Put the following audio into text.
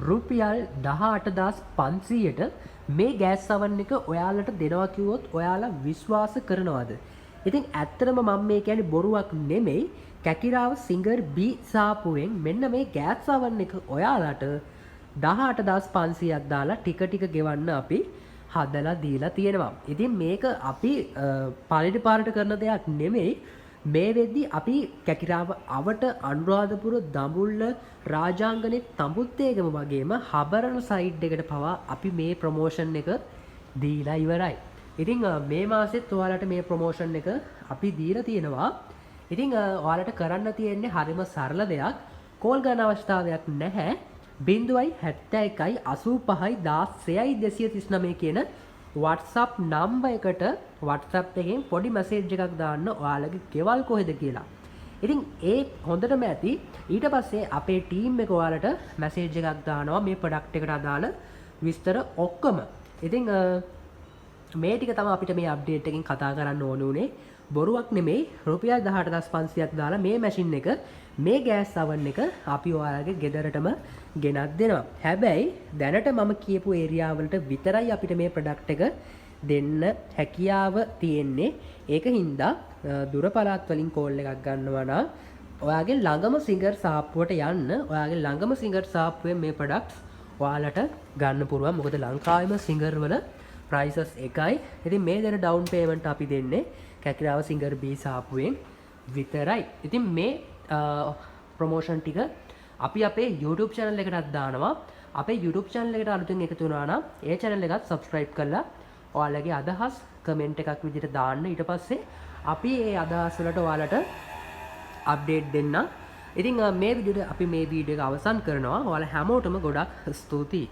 රුපියල් 18500ට මේ ගෑස් සවන් එක ඔයාලට දෙනවා කිව්වොත් ඔයාලා විශ්වාස කරනවද? ඉතින් ඇත්තටම මම මේ කියන්නේ බොරුවක් නෙමෙයි. කැකිරාව සිංගර් B සාපුවෙන් මෙන්න මේ ගෑස් සවන් එක ඔයාලට 18500ක් දාලා ටික ටික ගෙවන්න අපි හදලා දීලා තියෙනවා. ඉතින් මේක අපි පළඩි පාරට කරන දෙයක් නෙමෙයි. මේ වෙද්දී අපි කැකිරාව අවට අනුරාධපුර දඹුල්ල රාජාංගනේ තඹුත්තේගම වගේම හබරන සයිඩ් එකට පවා අපි මේ ප්‍රොමෝෂන් එක දීලා ඉවරයි. ඉතින් මේ මාසෙත් ඔයාලට මේ ප්‍රොමෝෂන් එක අපි දීලා තියෙනවා. ඉතින් ඔයාලට කරන්න තියෙන්නේ හරිම සරල දෙයක්. කෝල් ගන්න අවශ්‍යතාවයක් නැහැ. 071 85 16 239 කියන WhatsApp නම්බර් එකට WhatsApp එකෙන් පොඩි මැසේජ් එකක් දාන්න ඔයාලගේ ගෙවල් කොහෙද කියලා. ඉතින් ඒ හොඳටම ඇති. ඊට පස්සේ අපේ ටීම් එක ඔයාලට මැසේජ් එකක් දානවා මේ ප්‍රොඩක්ට් එකට අදාළ විස්තර ඔක්කොම. ඉතින් මේ ටික තමයි අපිට මේ අප්ඩේට් එකෙන් කතා කරන්න ඕන උනේ. බොරුවක් නෙමෙයි. රුපියල් 18500ක් දාලා මේ මැෂින් එක මේ ගෑස් oven එක අපි ඔයාලගේ ගෙදරටම ගෙනත් දෙනවා. හැබැයි දැනට මම කියපු ඒරියා වලට විතරයි අපිට මේ ප්‍රොඩක්ට් එක දෙන්න හැකියාව තියෙන්නේ. ඒක හින්දා දුර පළාත් වලින් කෝල් එකක් ගන්නවා නම් ඔයාගේ ළඟම සිංගර් සාප්පුවට යන්න. ඔයාගේ ළඟම සිංගර් සාප්පුවේ මේ ප්‍රොඩක්ට්ස් ඔයාලට ගන්න පුළුවන්. මොකද ලංකාවේම සිංගර් වල ප්‍රයිසස් එකයි. ඉතින් මේ දෙන ඩවුන් පේමන්ට් අපි දෙන්නේ කැකිරාව සිංගර් B සාප්පුවෙන් විතරයි. ඉතින් මේ ප්‍රොමෝෂන් ටික අපි අපේ YouTube channel එකටත් දානවා. අපේ YouTube channel එකට අලුතෙන් එකතු වුණා නම් ඒ channel එකත් subscribe කරලා ඔයාලගේ අදහස් comment එකක් විදිහට දාන්න. ඊට පස්සේ අපි ඒ අදහස් වලට ඔයාලට update දෙන්න. ඉතින් මේ විදිහට අපි මේ වීඩියෝ එක අවසන් කරනවා. ඔයාලා හැමෝටම ගොඩක් ස්තුතියි.